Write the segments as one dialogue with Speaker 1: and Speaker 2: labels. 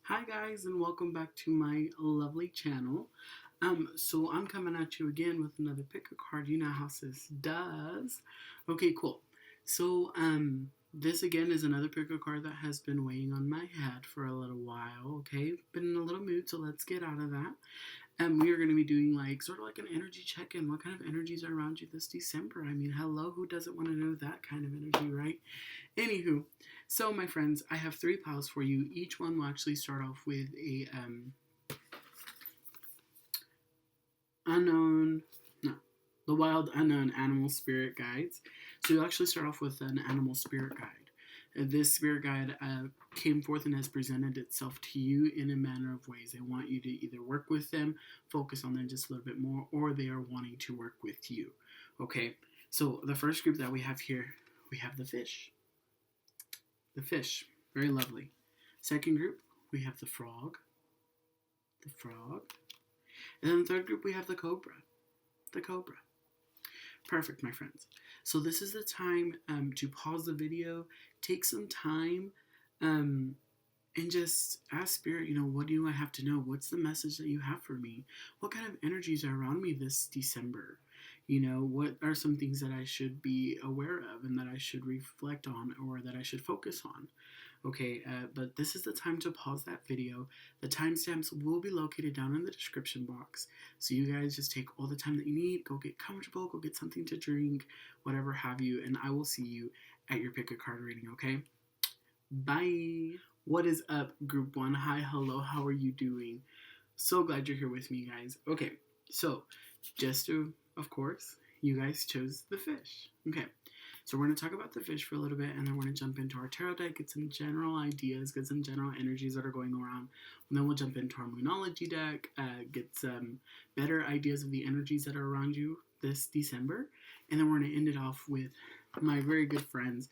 Speaker 1: Hi guys, and welcome back to my lovely channel. So I'm coming at you again with another pick a card. You know how sis does. Okay, cool. So this again is another pick a card that has been weighing on my head for a little while. Okay, been in a little mood, so let's get out of that. And we are going to be doing like sort of like an energy check-in. What kind of energies are around you this December? I mean, hello, who doesn't want to know that kind of energy, right? Anywho, so my friends, I have three piles for you. Each one will actually start off with a unknown, no, the wild unknown animal spirit guides. So you'll actually start off with an animal spirit guide. This spirit guide came forth and has presented itself to you in a manner of ways. They want you to either work with them, focus on them just a little bit more, or they are wanting to work with you. Okay, so the first group that we have here, we have the fish. The fish, very lovely. Second group, we have the frog. The frog. And then the third group, we have the cobra. The cobra. Perfect, my friends. So this is the time to pause the video, take some time, and just ask Spirit, what do I have to know? What's the message that you have for me? What kind of energies are around me this December? What are some things that I should be aware of and that I should reflect on or that I should focus on? Okay, but this is the time to pause that video. The timestamps will be located down in the description box. So you guys just take all the time that you need, go get comfortable, go get something to drink, whatever have you, and I will see you at your pick a card reading, okay? Bye! What is up, group one? Hi, hello, how are you doing? So glad you're here with me, guys. Okay, so just to, of course, you guys chose the fish. Okay, so we're going to talk about the fish for a little bit, and then we're going to jump into our tarot deck, get some general ideas, get some general energies that are going around, and then we'll jump into our Moonology deck, get some better ideas of the energies that are around you this December, and then we're going to end it off with my very good friends,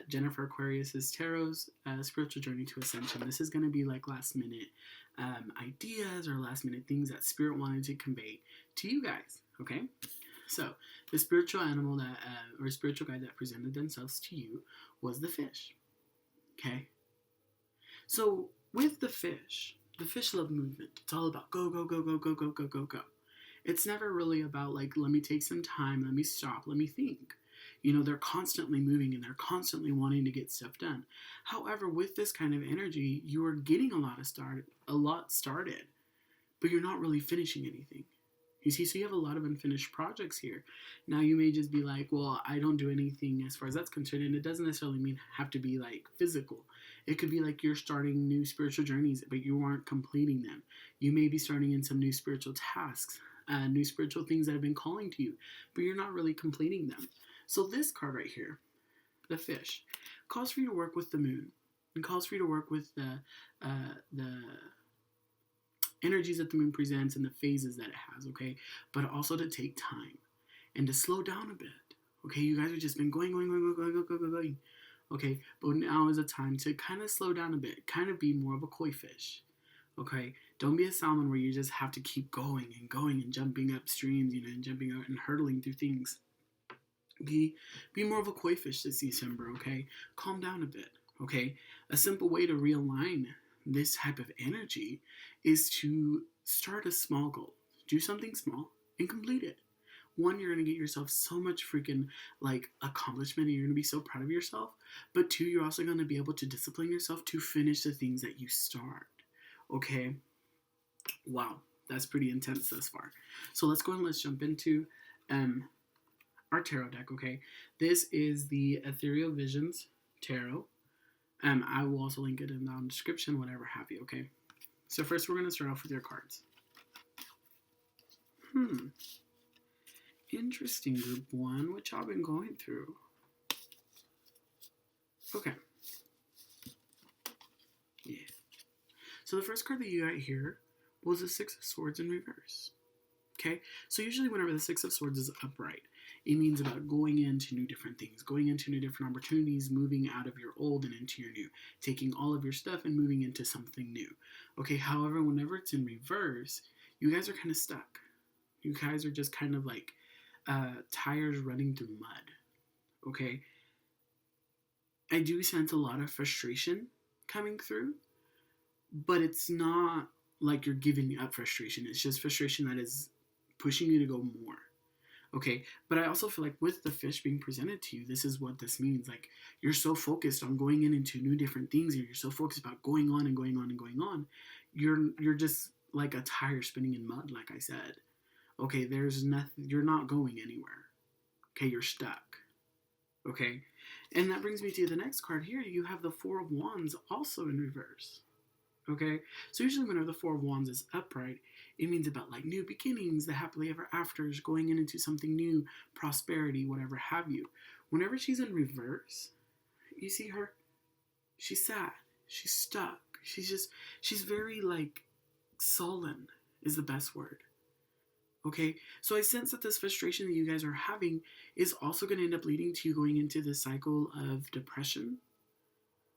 Speaker 1: Jennifer Aquarius's Tarot's Spiritual Journey to Ascension. This is going to be like last minute ideas or last minute things that Spirit wanted to convey to you guys, okay? So, the spiritual animal that, or spiritual guide that presented themselves to you was the fish. Okay? So, with the fish love movement. It's all about go, go, go, go, go, go, go, go, go. It's never really about like, let me take some time, let me stop, let me think. They're constantly moving and they're constantly wanting to get stuff done. However, with this kind of energy, you are getting a lot started, but you're not really finishing anything. You see, so you have a lot of unfinished projects here. Now you may just be like, well, I don't do anything as far as that's concerned, and it doesn't necessarily have to be like physical. It could be like you're starting new spiritual journeys, but you aren't completing them. You may be starting in some new spiritual tasks, new spiritual things that have been calling to you, but you're not really completing them. So this card right here, the fish, calls for you to work with the moon, and calls for you to work with the energies that the moon presents and the phases that it has, okay? But also to take time and to slow down a bit, okay? You guys have just been going, okay? But now is a time to kind of slow down a bit, kind of be more of a koi fish, okay? Don't be a salmon where you just have to keep going and jumping up streams, and jumping out and hurtling through things. Be more of a koi fish this December, okay? Calm down a bit, okay? A simple way to realign this type of energy is to start a small goal. Do something small and complete it. One, you're going to get yourself so much freaking like accomplishment and you're going to be so proud of yourself. But two, you're also going to be able to discipline yourself to finish the things that you start. Okay? Wow, that's pretty intense thus far. So let's go and let's jump into our tarot deck, okay? This is the Ethereal Visions Tarot. I will also link it in the description, whatever have you, okay? So first we're going to start off with your cards. Interesting, group one. What y'all been going through? Okay. Yeah. So the first card that you got here was the Six of Swords in reverse. Okay? So usually whenever the Six of Swords is upright, it means about going into new different things, going into new different opportunities, moving out of your old and into your new, taking all of your stuff and moving into something new. Okay, however, whenever it's in reverse, you guys are kind of stuck. You guys are just kind of like tires running through mud. Okay? I do sense a lot of frustration coming through, but it's not like you're giving up frustration. It's just frustration that is pushing you to go more. Okay, but I also feel like with the fish being presented to you, this is what this means. Like, you're so focused on going into new different things, and you're so focused about going on and going on and going on. You're just like a tire spinning in mud, like I said. Okay, there's nothing. You're not going anywhere. Okay, you're stuck. Okay, and that brings me to the next card here. You have the Four of Wands also in reverse. Okay, so usually whenever the Four of Wands is upright, it means about like new beginnings, the happily ever afters, going into something new, prosperity, whatever have you. Whenever she's in reverse, you see her, she's sad, she's stuck, she's very like sullen is the best word. Okay, so I sense that this frustration that you guys are having is also going to end up leading to you going into this cycle of depression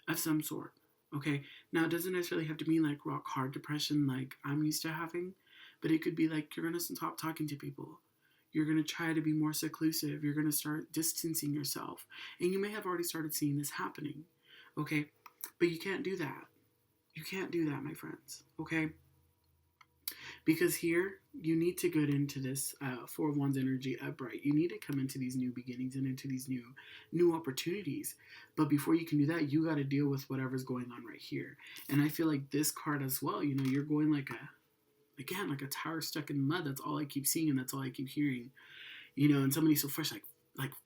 Speaker 1: of some sort. Okay, now it doesn't necessarily have to mean like rock hard depression like I'm used to having, but it could be like you're going to stop talking to people. You're going to try to be more seclusive. You're going to start distancing yourself. And you may have already started seeing this happening. Okay, but you can't do that. You can't do that, my friends. Okay? Because here, you need to get into this Four of Wands energy upright. You need to come into these new beginnings and into these new opportunities. But before you can do that, you got to deal with whatever's going on right here. And I feel like this card as well, you know, you're going like a tower stuck in mud. That's all I keep seeing and that's all I keep hearing. You know, and somebody's so fresh, like,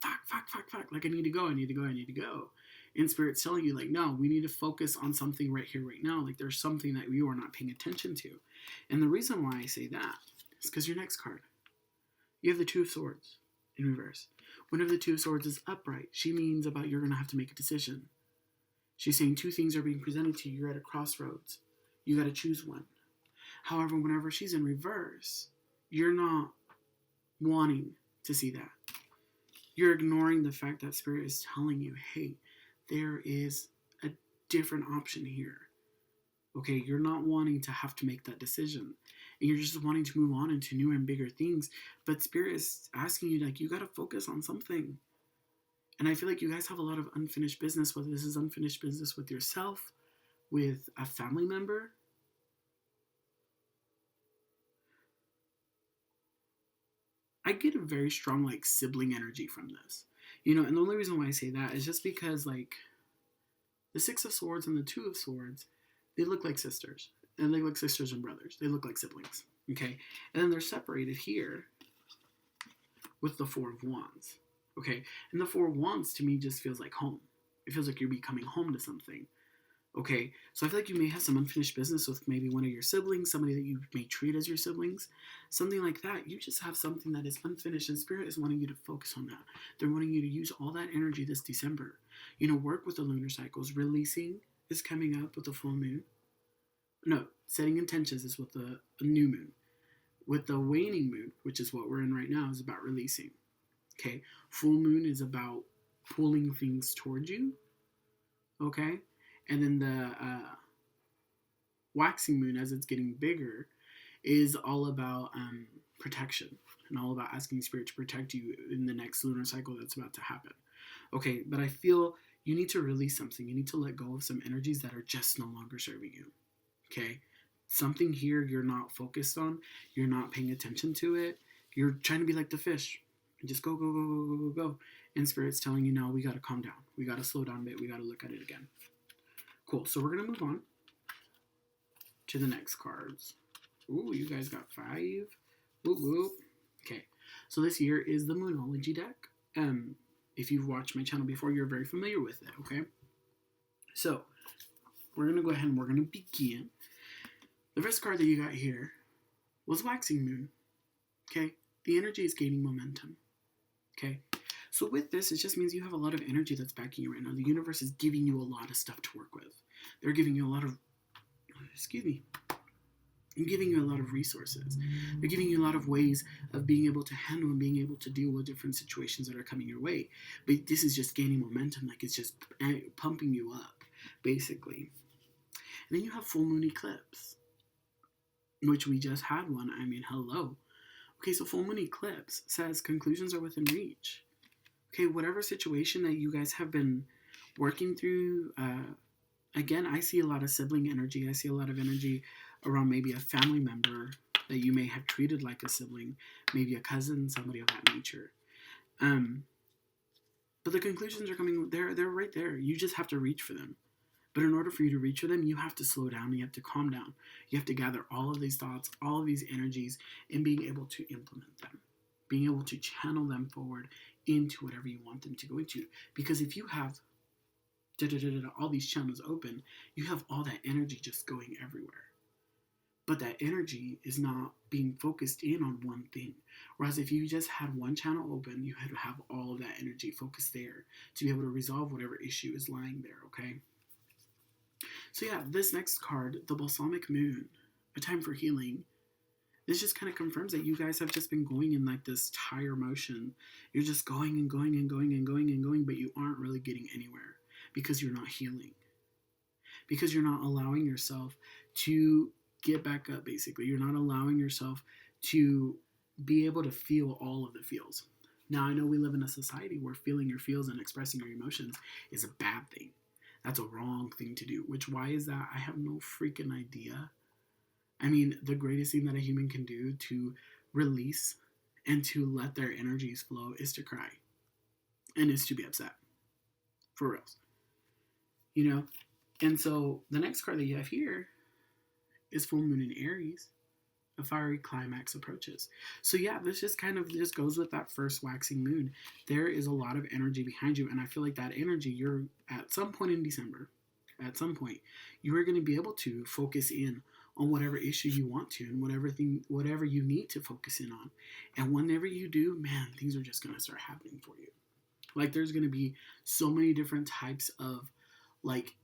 Speaker 1: fuck. Like, I need to go. And Spirit's telling you, like, no, we need to focus on something right here, right now. Like, there's something that you are not paying attention to. And the reason why I say that is because your next card, you have the Two of Swords in reverse. Whenever the Two of Swords is upright, she means about you're going to have to make a decision. She's saying two things are being presented to you. You're at a crossroads. You got to choose one. However, whenever she's in reverse, you're not wanting to see that. You're ignoring the fact that Spirit is telling you, hey, there is a different option here. Okay, you're not wanting to have to make that decision. And you're just wanting to move on into new and bigger things. But Spirit is asking you, like, you got to focus on something. And I feel like you guys have a lot of unfinished business, whether this is unfinished business with yourself, with a family member. I get a very strong, like, sibling energy from this. You know, and the only reason why I say that is just because, like, the Six of Swords and the Two of Swords, they look like sisters. And they look sisters and brothers. They look like siblings. Okay? And then they're separated here with the Four of Wands. Okay? And the Four of Wands, to me, just feels like home. It feels like you're becoming home to something. Okay? So I feel like you may have some unfinished business with maybe one of your siblings, somebody that you may treat as your siblings, something like that. You just have something that is unfinished, and Spirit is wanting you to focus on that. They're wanting you to use all that energy this December. You know, work with the lunar cycles. Releasing is coming up with the full moon. No, setting intentions is with the new moon. With the waning moon, which is what we're in right now, is about releasing. Okay? Full moon is about pulling things towards you. Okay? And then the waxing moon, as it's getting bigger, is all about protection and all about asking Spirit to protect you in the next lunar cycle that's about to happen. Okay, but I feel you need to release something. You need to let go of some energies that are just no longer serving you. Okay? Something here you're not focused on. You're not paying attention to it. You're trying to be like the fish. Just go. And Spirit's telling you, no, we got to calm down. We got to slow down a bit. We got to look at it again. Cool. So we're going to move on to the next cards. Ooh, you guys got 5. Whoop, whoop. Okay. So this here is the Moonology deck. If you've watched my channel before, you're very familiar with it, okay? So we're going to go ahead and we're going to begin. The first card that you got here was Waxing Moon, okay? The energy is gaining momentum, okay? So with this, it just means you have a lot of energy that's backing you right now. The universe is giving you a lot of stuff to work with. They're giving you a lot of, I'm giving you a lot of resources. They're giving you a lot of ways of being able to handle and being able to deal with different situations that are coming your way. But this is just gaining momentum, like it's just pumping you up, basically. And then you have full moon eclipse, which we just had one. I mean, hello. Okay, so full moon eclipse says conclusions are within reach. Okay, whatever situation that you guys have been working through, again, I see a lot of sibling energy. I see a lot of energy around maybe a family member that you may have treated like a sibling, maybe a cousin, somebody of that nature. Um, but the conclusions are coming. They're right there. You just have to reach for them. But in order for you to reach for them, you have to slow down. You have to calm down. You have to gather all of these thoughts, all of these energies, and being able to implement them, being able to channel them forward into whatever you want them to go into. Because if you have all these channels open, you have all that energy just going everywhere. But that energy is not being focused in on one thing. Whereas if you just had one channel open, you had to have all of that energy focused there to be able to resolve whatever issue is lying there, okay? So yeah, this next card, the Balsamic Moon, a time for healing. This just kind of confirms that you guys have just been going in like this tire motion. You're just going and going and going and going and going, but you aren't really getting anywhere because you're not healing. Because you're not allowing yourself to get back up, basically. You're not allowing yourself to be able to feel all of the feels. Now, I know we live in a society where feeling your feels and expressing your emotions is a bad thing. That's a wrong thing to do. Which, why is that? I have no freaking idea. I mean, the greatest thing that a human can do to release and to let their energies flow is to cry. And is to be upset. For real. You know? And so, the next card that you have here is Full Moon in Aries. A fiery climax approaches. So yeah, this just kind of just goes with that first waxing moon. There is a lot of energy behind you, and I feel like that energy, you're at some point in December, at some point, you are going to be able to focus in on whatever issue you want to, and whatever you need to focus in on. And whenever you do, man, things are just going to start happening for you. Like, there's going to be so many different types of like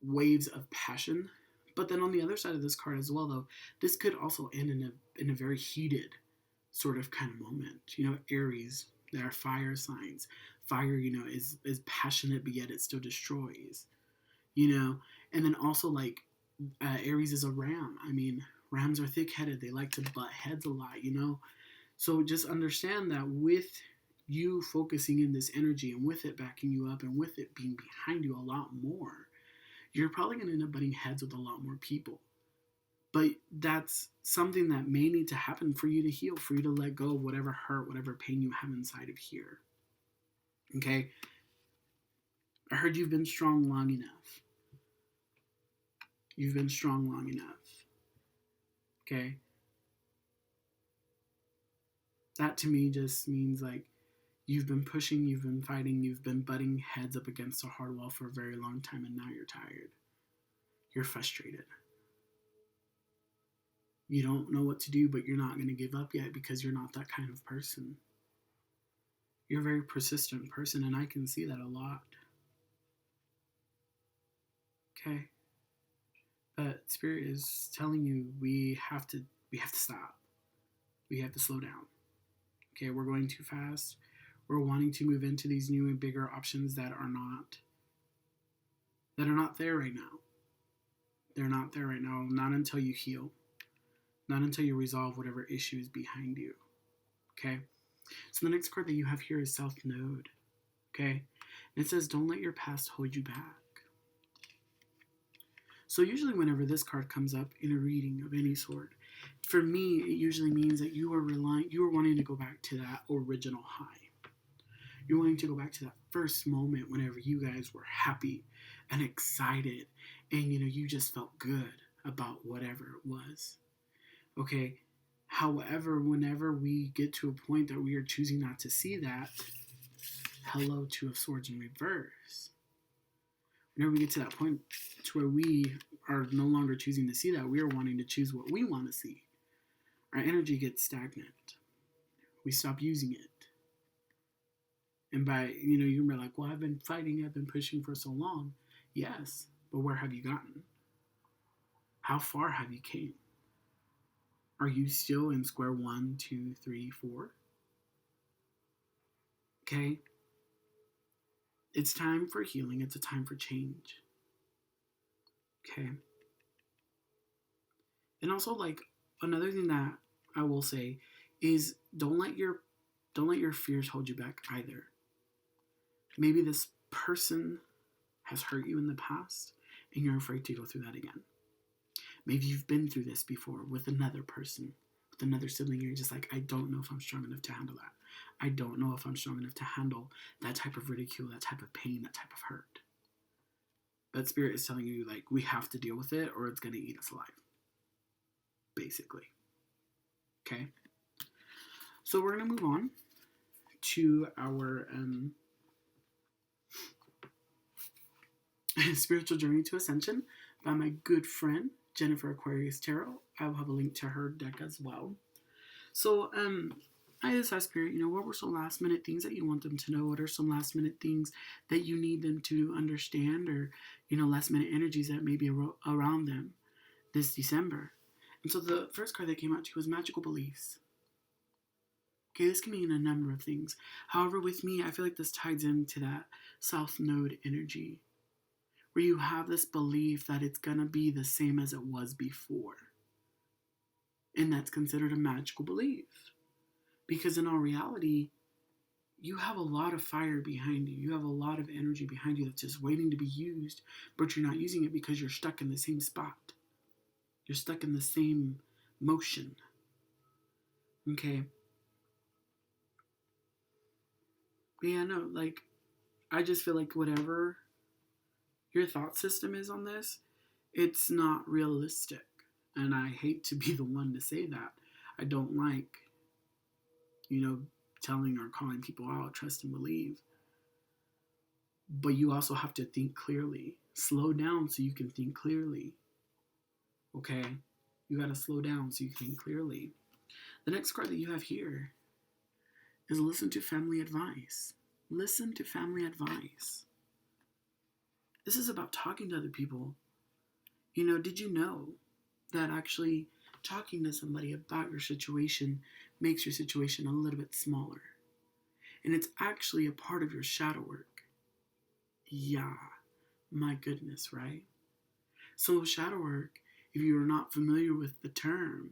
Speaker 1: waves of passion. But then on the other side of this card as well, though, this could also end in a very heated sort of kind of moment. You know, Aries, there are fire signs. Fire, you know, is passionate, but yet it still destroys. You know, and then also like Aries is a ram. I mean, rams are thick-headed. They like to butt heads a lot, you know. So just understand that with you focusing in this energy and with it backing you up and with it being behind you a lot more, you're probably going to end up butting heads with a lot more people. But that's something that may need to happen for you to heal, for you to let go of whatever hurt, whatever pain you have inside of here. Okay? I heard you've been strong long enough. You've been strong long enough. Okay? That to me just means like you've been pushing, you've been fighting, you've been butting heads up against a hard wall for a very long time, and now you're tired. You're frustrated. You don't know what to do, but you're not going to give up yet because you're not that kind of person. You're a very persistent person, and I can see that a lot. Okay? But Spirit is telling you we have to stop. We have to slow down. Okay, we're going too fast. We're wanting to move into these new and bigger options that are not there right now. They're not there right now. Not until you heal. Not until you resolve whatever issue is behind you. Okay? So the next card that you have here is South Node. Okay? And it says, don't let your past hold you back. So usually whenever this card comes up in a reading of any sort, for me, it usually means that you are wanting to go back to that original high. You're wanting to go back to that first moment whenever you guys were happy and excited and, you know, you just felt good about whatever it was. Okay? However, whenever we get to a point that we are choosing not to see that, hello, Two of Swords in reverse. Whenever we get to that point to where we are no longer choosing to see that, we are wanting to choose what we want to see. Our energy gets stagnant. We stop using it. And by, you know, you're like, well, I've been fighting, I've been pushing for so long. Yes, but where have you gotten? How far have you came? Are you still in square 1, 2, 3, 4? Okay? It's time for healing. It's a time for change. Okay? And also, like, another thing that I will say is don't let your fears hold you back either. Maybe this person has hurt you in the past and you're afraid to go through that again. Maybe you've been through this before with another person, with another sibling. You're just like, I don't know if I'm strong enough to handle that. I don't know if I'm strong enough to handle that type of ridicule, that type of pain, that type of hurt. But Spirit is telling you, like, we have to deal with it or it's going to eat us alive. Basically. Okay? So we're going to move on to our Spiritual Journey to Ascension by my good friend, Jennifer Aquarius Tarot. I will have a link to her deck as well. So, I just asked Spirit, what were some last minute things that you want them to know? What are some last minute things that you need them to understand, or, last minute energies that may be around them this December? And so the first card that came out to you was Magical Beliefs. Okay, this can mean a number of things. However, with me, I feel like this ties into that South Node energy, where you have this belief that it's going to be the same as it was before. And that's considered a magical belief. Because in all reality, you have a lot of fire behind you. You have a lot of energy behind you that's just waiting to be used, but you're not using it because you're stuck in the same spot. You're stuck in the same motion. Okay? But yeah, no, like, I just feel like whatever your thought system is on this, it's not realistic. And I hate to be the one to say that. I don't like, telling or calling people out, trust and believe. But you also have to think clearly. Slow down so you can think clearly. Okay? You gotta slow down so you can think clearly. The next card that you have here is listen to family advice. Listen to family advice. This is about talking to other people. Did you know that actually talking to somebody about your situation makes your situation a little bit smaller? And it's actually a part of your shadow work. Yeah, my goodness, right? So shadow work, if you're not familiar with the term,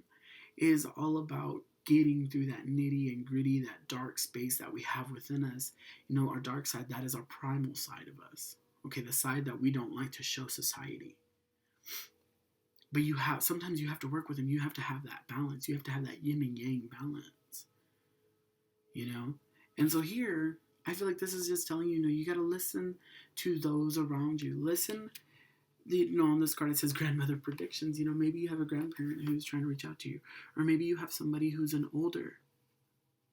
Speaker 1: is all about getting through that nitty and gritty, that dark space that we have within us. Our dark side, that is our primal side of us. Okay, the side that we don't like to show society. But sometimes you have to work with them. You have to have that balance. You have to have that yin and yang balance. And so here, I feel like this is just telling you, you got to listen to those around you. Listen, on this card it says grandmother predictions. Maybe you have a grandparent who's trying to reach out to you. Or maybe you have somebody who's an older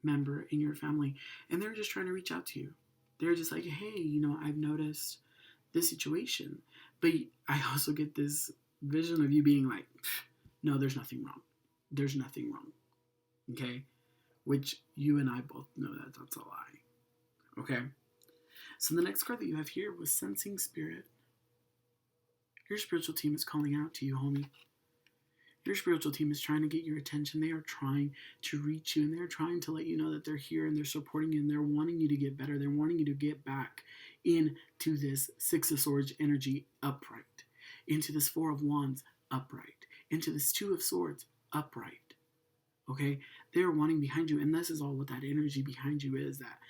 Speaker 1: member in your family and they're just trying to reach out to you. They're just like, hey, I've noticed this situation. But I also get this vision of you being like, no, there's nothing wrong. There's nothing wrong. Okay? Which you and I both know that that's a lie. Okay? So the next card that you have here was Sensing Spirit. Your spiritual team is calling out to you, homie. Your spiritual team is trying to get your attention. They are trying to reach you, and they're trying to let you know that they're here and they're supporting you and they're wanting you to get better. They're wanting you to get back into this Six of Swords energy upright, into this Four of Wands upright, into this Two of Swords upright. Okay? They're wanting behind you, and this is all what that energy behind you is, that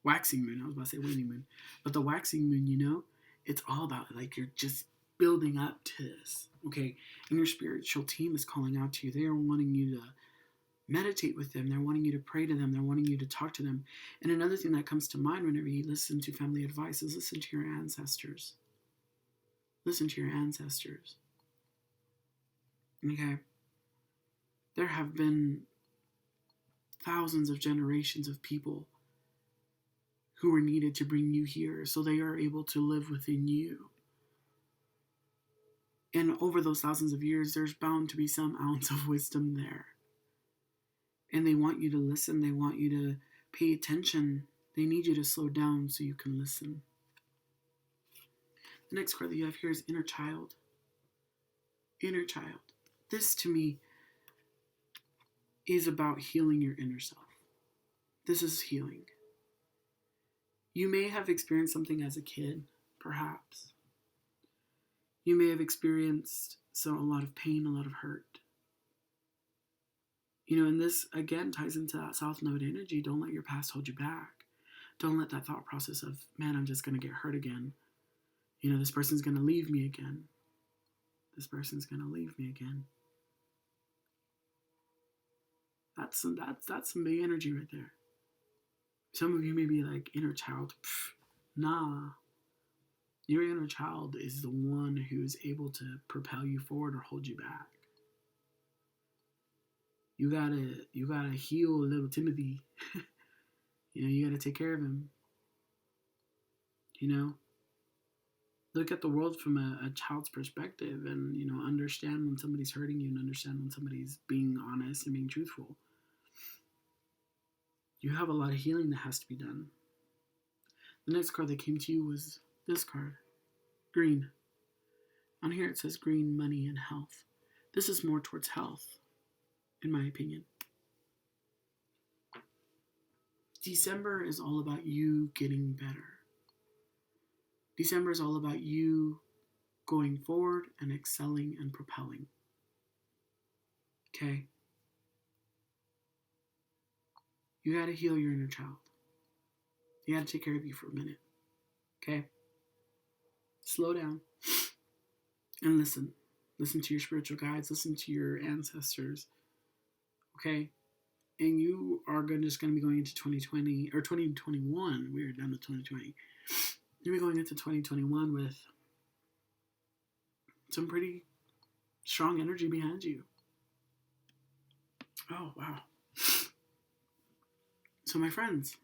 Speaker 1: waxing moon. I was about to say waning moon. But the waxing moon, it's all about, like, you're just building up to this, okay? And your spiritual team is calling out to you. They are wanting you to meditate with them. They're wanting you to pray to them. They're wanting you to talk to them. And another thing that comes to mind whenever you listen to family advice is listen to your ancestors. Listen to your ancestors. Okay? There have been thousands of generations of people who were needed to bring you here so they are able to live within you. And over those thousands of years, there's bound to be some ounce of wisdom there. And they want you to listen. They want you to pay attention. They need you to slow down so you can listen. The next card that you have here is Inner Child. Inner Child. This, to me, is about healing your inner self. This is healing. You may have experienced something as a kid, perhaps. You may have experienced a lot of pain, a lot of hurt. And this, again, ties into that South Node energy. Don't let your past hold you back. Don't let that thought process of, man, I'm just going to get hurt again. You know, this person's going to leave me again. This person's going to leave me again. That's some big energy right there. Some of you may be like, inner child. Pff, nah. Your inner child is the one who is able to propel you forward or hold you back. You gotta heal little Timothy. You know, you gotta take care of him. You know? Look at the world from a child's perspective and, you know, understand when somebody's hurting you and understand when somebody's being honest and being truthful. You have a lot of healing that has to be done. The next card that came to you was this card. Green. On here it says green, money, and health. This is more towards health, in my opinion. December is all about you getting better. December is all about you going forward and excelling and propelling. Okay? You gotta heal your inner child. You gotta take care of you for a minute. Okay? Slow down and listen. Listen to your spiritual guides. Listen to your ancestors. Okay? And you are just going to be going into 2020 or 2021. We are done with 2020. You'll be going into 2021 with some pretty strong energy behind you. Oh, wow. So, my friends,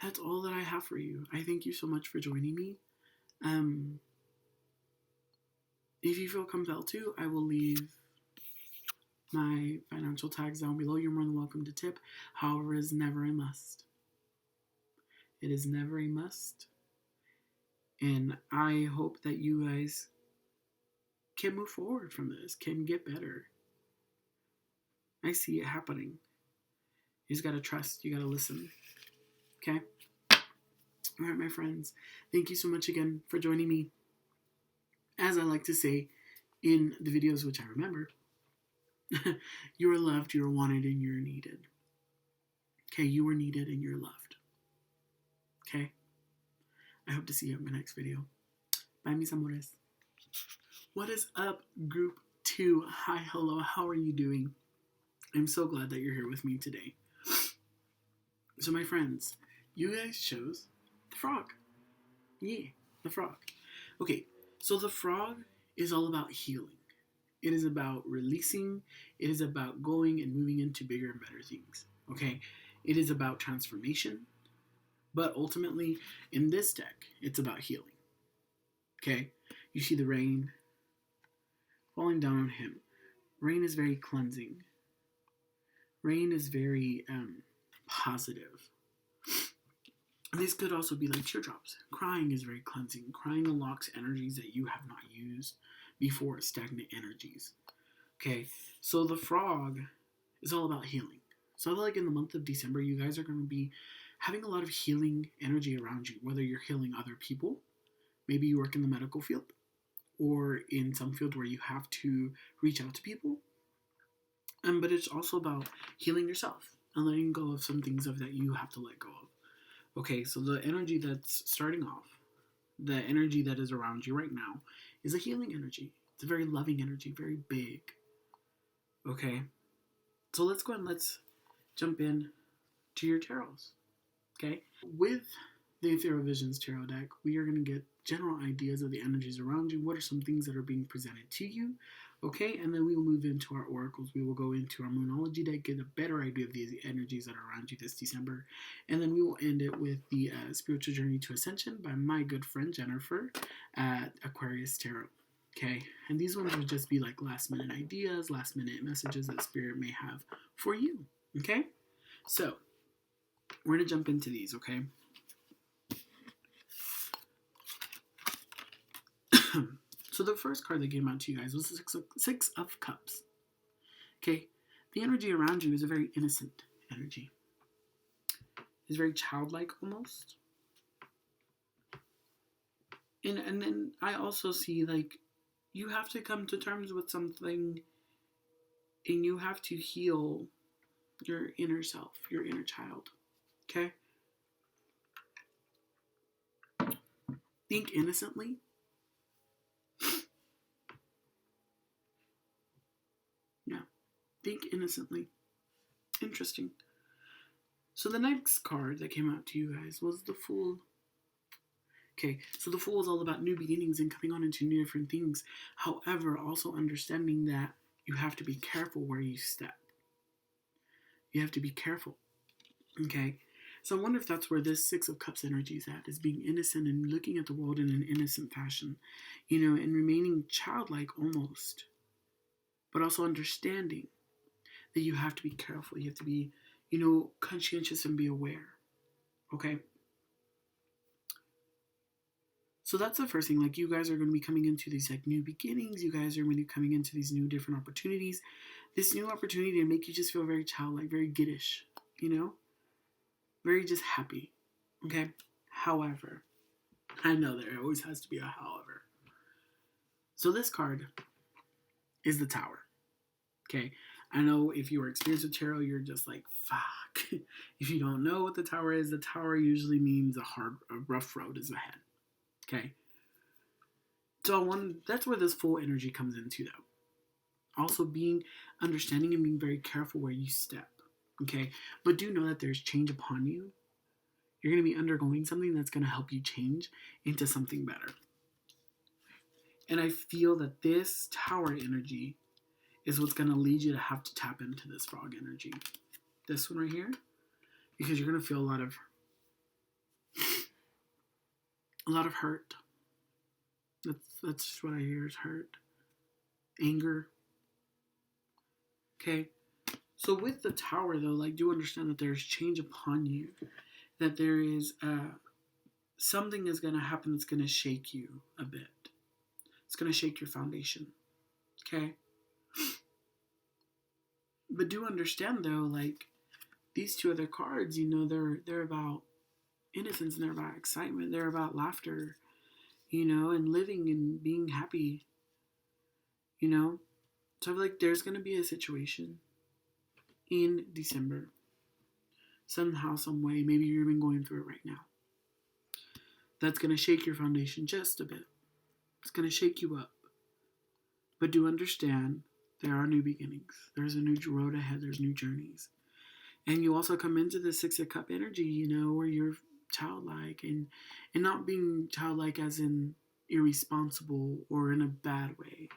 Speaker 1: that's all that I have for you. I thank you so much for joining me. If you feel compelled to, I will leave my financial tags down below. You're more than welcome to tip. However, it is never a must. It is never a must. And I hope that you guys can move forward from this, can get better. I see it happening. You just gotta trust. You gotta listen. Okay? All right, my friends. Thank you so much again for joining me. As I like to say in the videos, which I remember, you are loved, you are wanted, and you're needed. Okay, you are needed and you're loved. Okay? I hope to see you in my next video. Bye, mis amores. What is up, group 2? Hi, hello, how are you doing? I'm so glad that you're here with me today. So, my friends, you guys chose the frog. Yeah, the frog. Okay, so the frog is all about healing. It is about releasing. It is about going and moving into bigger and better things. Okay? It is about transformation. But ultimately, in this deck, it's about healing. Okay? You see the rain falling down on him. Rain is very cleansing. Rain is very positive. This could also be like teardrops. Crying is very cleansing. Crying unlocks energies that you have not used before, stagnant energies. Okay, so the frog is all about healing. So like in the month of December, you guys are going to be having a lot of healing energy around you, whether you're healing other people, maybe you work in the medical field, or in some field where you have to reach out to people. But it's also about healing yourself and letting go of some things that you have to let go of. Okay, so the energy that's starting off, the energy that is around you right now, is a healing energy. It's a very loving energy, very big. Okay, so let's go ahead and let's jump in to your tarots. Okay, with the Ethereal Visions Tarot deck, we are going to get general ideas of the energies around you. What are some things that are being presented to you? Okay, and then we will move into our oracles. We will go into our Moonology deck, get a better idea of the energies that are around you this December. And then we will end it with the Spiritual Journey to Ascension by my good friend Jennifer at Aquarius Tarot. Okay, and these ones will just be like last minute ideas, last minute messages that Spirit may have for you. Okay, so we're going to jump into these, okay? So the first card that came out to you guys was the Six of Cups. Okay, the energy around you is a very innocent energy. It's very childlike almost. And then I also see like you have to come to terms with something and you have to heal your inner self, your inner child. Okay? Think innocently. Yeah. Think innocently. Interesting. So the next card that came out to you guys was the Fool. Okay, so the Fool is all about new beginnings and coming on into new different things. However, also understanding that you have to be careful where you step. You have to be careful. Okay, so I wonder if that's where this Six of Cups energy is at, is being innocent and looking at the world in an innocent fashion, and remaining childlike almost, but also understanding that you have to be careful. You have to be, conscientious and be aware. Okay? So that's the first thing. Like, you guys are going to be coming into these like new beginnings. You guys are going to be coming into these new different opportunities. This new opportunity to make you just feel very childlike, very giddish, very just happy. Okay? However, I know there always has to be a however. So this card is the Tower. Okay? I know if you are experienced with tarot, you're just like, fuck. If you don't know what the Tower is, the Tower usually means a rough road is ahead. Okay? So that's where this Fool energy comes into, though. Also being understanding and being very careful where you step. Okay? But do know that there's change upon you. You're going to be undergoing something that's going to help you change into something better. And I feel that this Tower energy is what's going to lead you to have to tap into this Frog energy. This one right here. Because you're going to feel a lot of hurt. That's just what I hear is hurt. Anger. Okay? So with the Tower, though, like, do understand that there's change upon you. That there is something is going to happen that's going to shake you a bit. It's going to shake your foundation. Okay? But do understand, though, like, these two other cards, they're about innocence and they're about excitement. They're about laughter, and living and being happy, So I feel like there's going to be a situation in December. Somehow, some way, maybe you're even going through it right now. That's going to shake your foundation just a bit. It's going to shake you up. But do understand, there are new beginnings. There's a new road ahead. There's new journeys. And you also come into the Six of Cup energy, where you're childlike. And not being childlike as in irresponsible or in a bad way.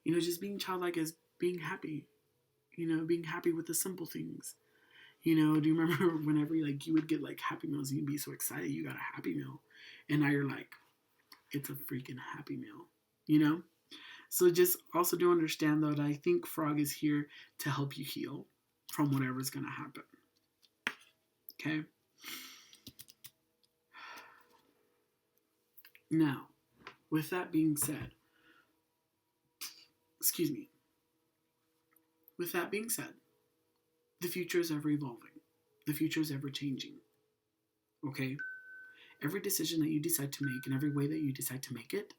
Speaker 1: Just being childlike as being happy. Being happy with the simple things. Do you remember whenever you would get like Happy Meals and you'd be so excited you got a Happy Meal. And now you're like, it's a freaking Happy Meal. So just also do understand, though, that I think Frog is here to help you heal from whatever's going to happen. Okay? Now, with that being said, with that being said, the future is ever evolving. The future is ever changing. Okay? Every decision that you decide to make and every way that you decide to make it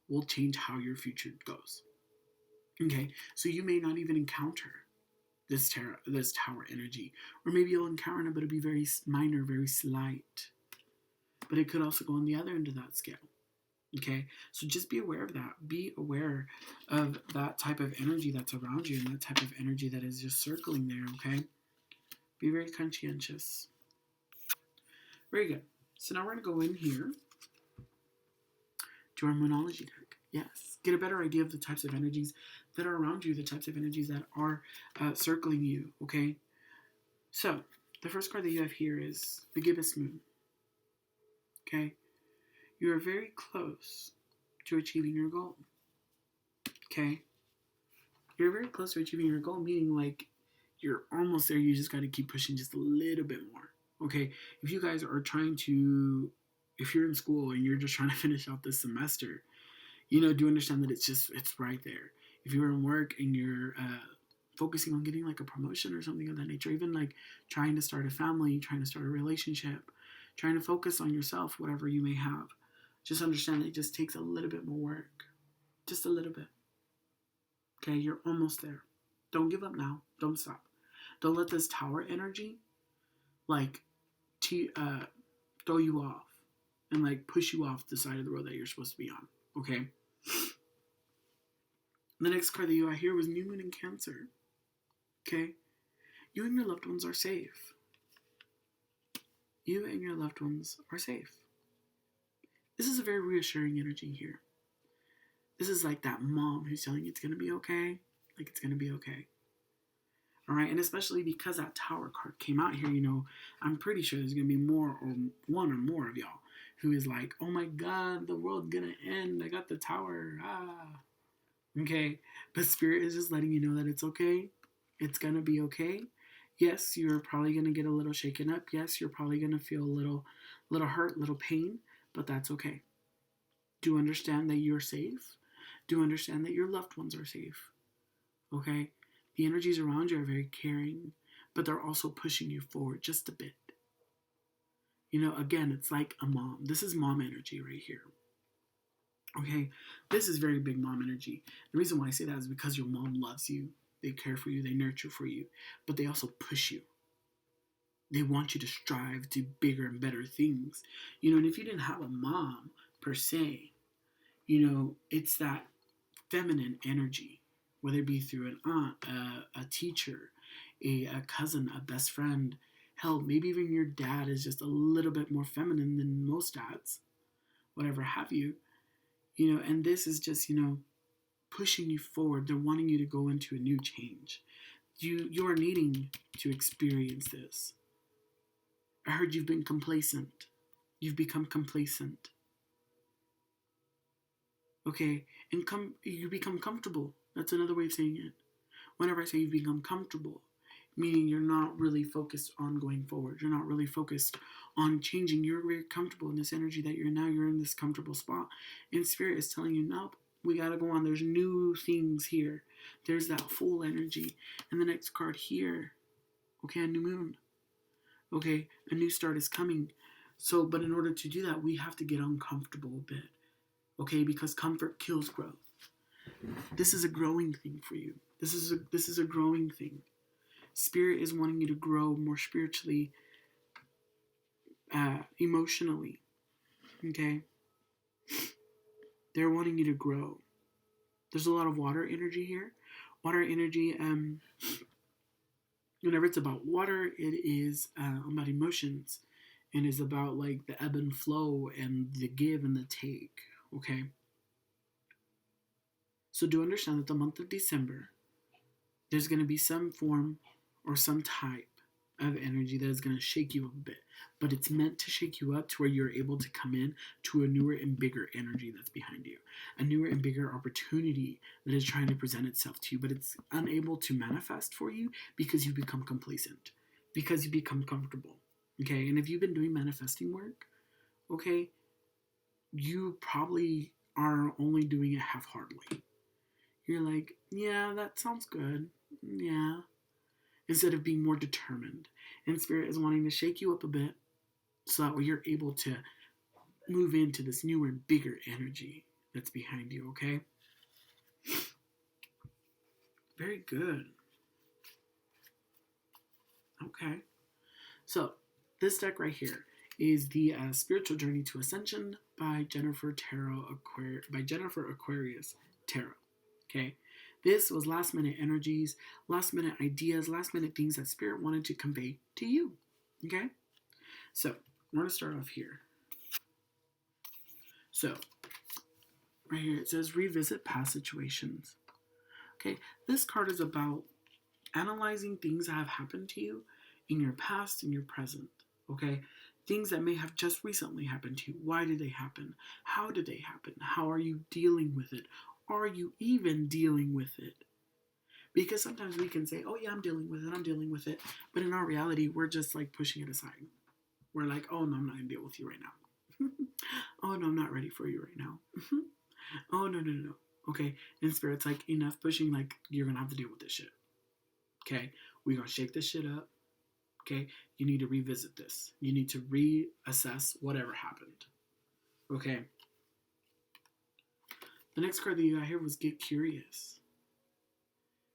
Speaker 1: will change how your future goes. Okay? So you may not even encounter this Tower energy. Or maybe you'll encounter it, but it'll be very minor, very slight. But it could also go on the other end of that scale. Okay? So just be aware of that. Be aware of that type of energy that's around you and that type of energy that is just circling there, okay? Be very conscientious. Very good. So now we're going to go in here to our Moonology deck. Yes. Get a better idea of the types of energies that are around you, the types of energies that are circling you, okay? So, the first card that you have here is the Gibbous Moon. Okay? You are very close to achieving your goal. Okay? You're very close to achieving your goal, meaning like you're almost there. You just got to keep pushing just a little bit more. Okay? If you guys are if you're in school and you're just trying to finish out this semester, do understand that it's right there. If you're in work and you're focusing on getting like a promotion or something of that nature, even like trying to start a family, trying to start a relationship, trying to focus on yourself, whatever you may have, just understand that it just takes a little bit more work. Just a little bit. Okay, you're almost there. Don't give up now. Don't stop. Don't let this Tower energy, like, throw you off and like push you off the side of the road that you're supposed to be on. Okay. The next card that you got here was New Moon in Cancer. Okay. You and your loved ones are safe. You and your loved ones are safe. This is a very reassuring energy here. This is like that mom who's telling you it's going to be okay. Like, it's going to be okay. All right, and especially because that Tower card came out here, I'm pretty sure there's going to be more or one or more of y'all who is like, oh my God, the world's going to end. I got the Tower. Okay, but Spirit is just letting you know that it's okay. It's going to be okay. Yes, you're probably going to get a little shaken up. Yes, you're probably going to feel a little hurt, little pain, but that's okay. Do understand that you're safe. Do understand that your loved ones are safe. Okay? The energies around you are very caring, but they're also pushing you forward just a bit. Again, it's like a mom. This is mom energy right here. Okay? This is very big mom energy. The reason why I say that is because your mom loves you. They care for you. They nurture for you. But they also push you. They want you to strive to bigger and better things. And if you didn't have a mom, per se, it's that feminine energy, whether it be through an aunt, a teacher, a cousin, a best friend. Hell, maybe even your dad is just a little bit more feminine than most dads, whatever have you. And this is just, pushing you forward. They're wanting you to go into a new change. You are needing to experience this. I heard you've been complacent. You've become complacent. Okay, and you become comfortable. That's another way of saying it. Whenever I say you've become comfortable, meaning you're not really focused on going forward. You're not really focused on changing. You're very comfortable in this energy that you're now. You're in this comfortable spot. And Spirit is telling you, nope, we got to go on. There's new things here. There's that full energy. And the next card here, okay, a new moon. Okay, a new start is coming. So, but in order to do that, we have to get uncomfortable a bit. Okay, because comfort kills growth. This is a growing thing for you. This is a growing thing. Spirit is wanting you to grow more spiritually, emotionally. Okay? They're wanting you to grow. There's a lot of water energy here. Water energy, whenever it's about water, it is about emotions. And is about like the ebb and flow and the give and the take. Okay? So do understand that the month of December, there's going to be some form or some type of energy that is going to shake you up a bit. But it's meant to shake you up to where you're able to come in to a newer and bigger energy that's behind you. A newer and bigger opportunity that is trying to present itself to you, but it's unable to manifest for you because you become complacent, because you become comfortable. Okay, and if you've been doing manifesting work, okay, you probably are only doing it half-heartedly. You're like, yeah, that sounds good. Yeah. Instead of being more determined. And Spirit is wanting to shake you up a bit so that way you're able to move into this newer and bigger energy that's behind you, okay? Very good. Okay. So, this deck right here is the Spiritual Journey to Ascension by Jennifer Aquarius Tarot. Okay, this was last minute energies, last minute ideas, last minute things that Spirit wanted to convey to you. Okay, so we're going to start off here. So, right here it says revisit past situations. Okay, this card is about analyzing things that have happened to you in your past and your present. Okay, things that may have just recently happened to you. Why did they happen? How did they happen? How are you dealing with it? Are you even dealing with it? Because sometimes we can say, oh yeah, I'm dealing with it. But in our reality, we're just like pushing it aside. We're like, oh no, I'm not going to deal with you right now. Oh no, I'm not ready for you right now. Oh no. Okay, and Spirit's like, enough pushing, like, you're going to have to deal with this shit. Okay, we're going to shake this shit up. Okay, you need to revisit this. You need to reassess whatever happened. Okay. The next card that you got here was Get Curious.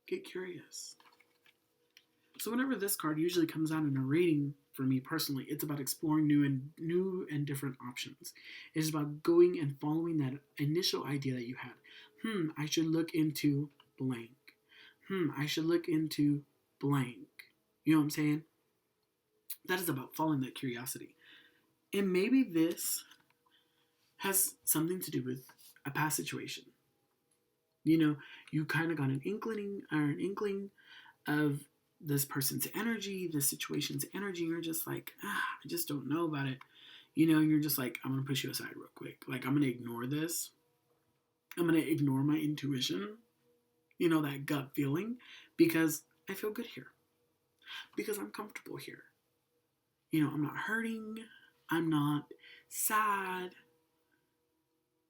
Speaker 1: Get Curious. So whenever this card usually comes out in a reading for me personally, it's about exploring new and different options. It's about going and following that initial idea that you had. I should look into blank. I should look into blank. You know what I'm saying? That is about following that curiosity. And maybe this has something to do with a past situation. You know, you kind of got an inkling of this person's energy, this situation's energy, and you're just like, I just don't know about it. You know, and you're just like, I'm gonna push you aside real quick. Like, I'm gonna ignore this. I'm gonna ignore my intuition, you know, that gut feeling, because I feel good here. Because I'm comfortable here. You know, I'm not hurting. I'm not sad.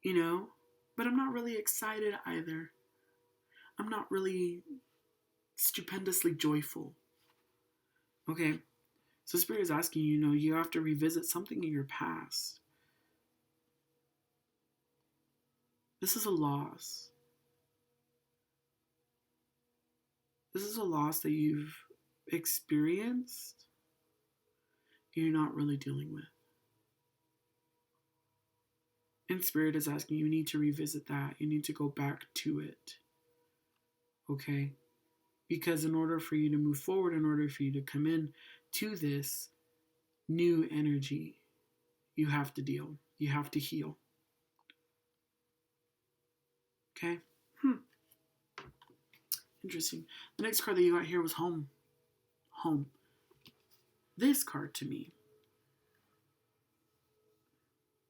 Speaker 1: You know, but I'm not really excited either. I'm not really stupendously joyful. Okay? So Spirit is asking you, you have to revisit something in your past. This is a loss. This is a loss that you've experienced, you're not really dealing with. And Spirit is asking you need to revisit that. You need to go back to it. Okay? Because in order for you to move forward, in order for you to come in to this new energy, you have to deal. You have to heal. Okay? Interesting. The next card that you got here was home. Home. This card to me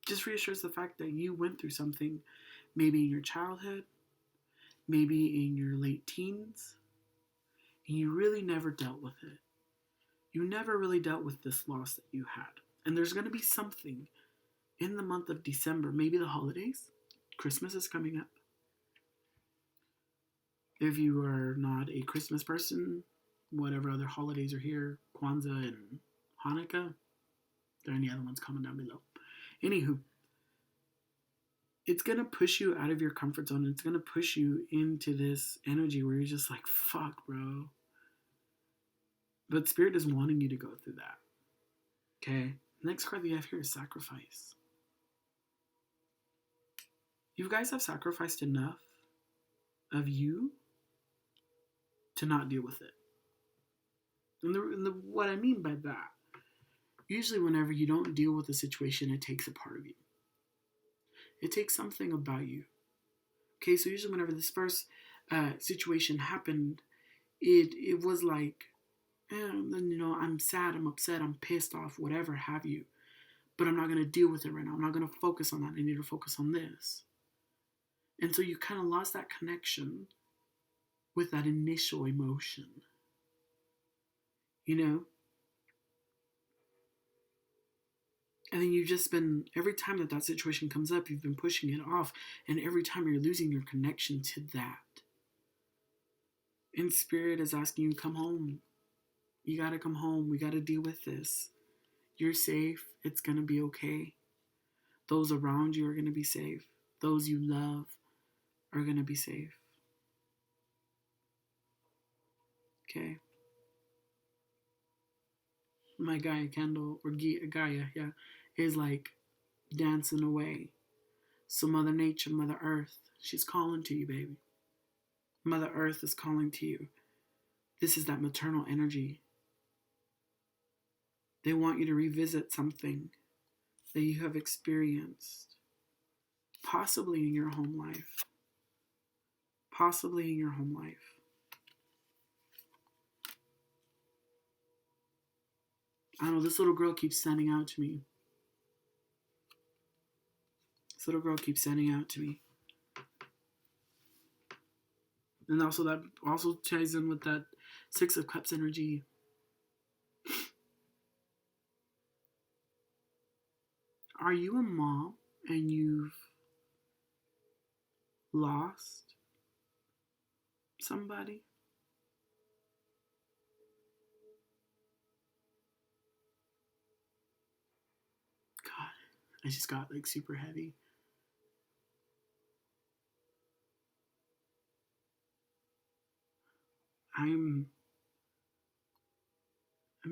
Speaker 1: just reassures the fact that you went through something, maybe in your childhood, maybe in your late teens, and you really never dealt with it. You never really dealt with this loss that you had. And there's going to be something in the month of December, maybe the holidays. Christmas is coming up. If you are not a Christmas person, whatever other holidays are here, Kwanzaa and Hanukkah, are there any other ones? Comment down below. Anywho, it's going to push you out of your comfort zone. It's going to push you into this energy where you're just like, fuck, bro. But Spirit is wanting you to go through that. Okay? Next card that you have here is sacrifice. You guys have sacrificed enough of you to not deal with it. And what I mean by that, usually whenever you don't deal with a situation, it takes a part of you. It takes something about you. Okay, so usually whenever this first situation happened, it was like, I'm sad, I'm upset, I'm pissed off, whatever have you. But I'm not going to deal with it right now. I'm not going to focus on that. I need to focus on this. And so you kind of lost that connection with that initial emotion. You know? And then you've just been, every time that situation comes up, you've been pushing it off. And every time you're losing your connection to that. And Spirit is asking you, come home. You got to come home. We got to deal with this. You're safe. It's going to be okay. Those around you are going to be safe. Those you love are going to be safe. Okay? My Gaia candle, or Gaia, yeah, is like dancing away. So Mother Nature, Mother Earth, she's calling to you, baby. Mother Earth is calling to you. This is that maternal energy. They want you to revisit something that you have experienced, possibly in your home life. Possibly in your home life. I don't know, this little girl keeps sending out to me. This little girl keeps sending out to me. And also that also ties in with that Six of Cups energy. Are you a mom and you've lost somebody? God, I just got like super heavy. I'm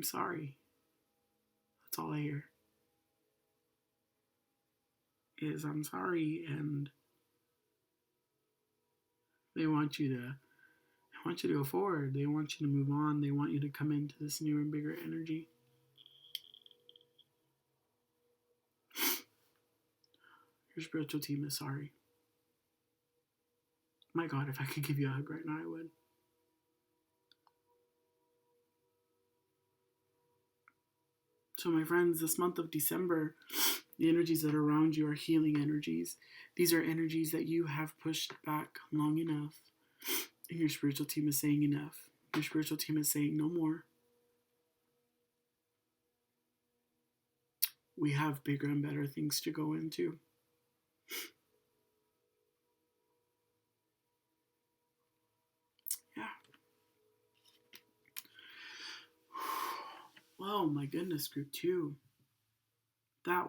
Speaker 1: sorry. That's all I hear. Is I'm sorry, and they want you to go forward. They want you to move on. They want you to come into this new and bigger energy. Your spiritual team is sorry. My God, if I could give you a hug right now, I would. So my friends, this month of December, the energies that are around you are healing energies. These are energies that you have pushed back long enough. And your spiritual team is saying enough. Your spiritual team is saying no more. We have bigger and better things to go into. Yeah. Oh my goodness, group 2. That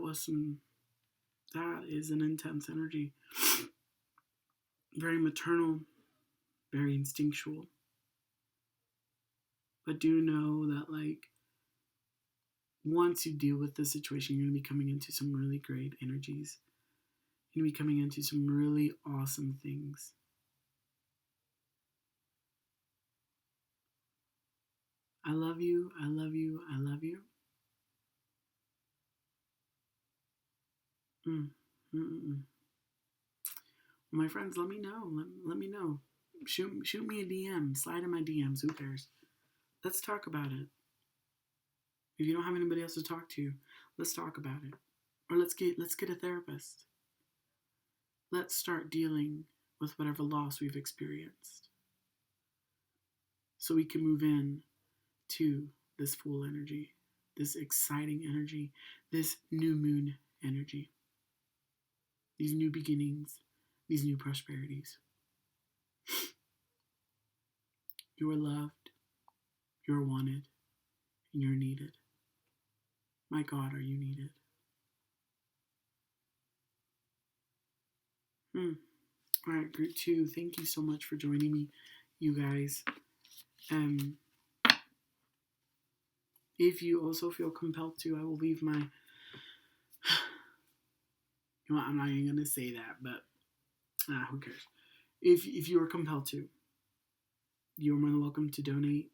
Speaker 1: is an intense energy. Very maternal, very instinctual. But do know that, like, once you deal with the situation, you're going to be coming into some really great energies. You're going to be coming into some really awesome things. I love you. I love you. I love you. My friends, let me know. Let me know. Shoot me a DM. Slide in my DMs. Who cares? Let's talk about it. If you don't have anybody else to talk to, let's talk about it. Or let's get a therapist. Let's start dealing with whatever loss we've experienced, so we can move in to this full energy, this exciting energy, this new moon energy, these new beginnings, these new prosperities. You are loved, you're wanted, and you're needed. My God, are you needed? All right, group 2, thank you so much for joining me, you guys. If you also feel compelled to, I will leave my... You know, I'm not even going to say that, but who cares? If you are compelled to, you are more than welcome to donate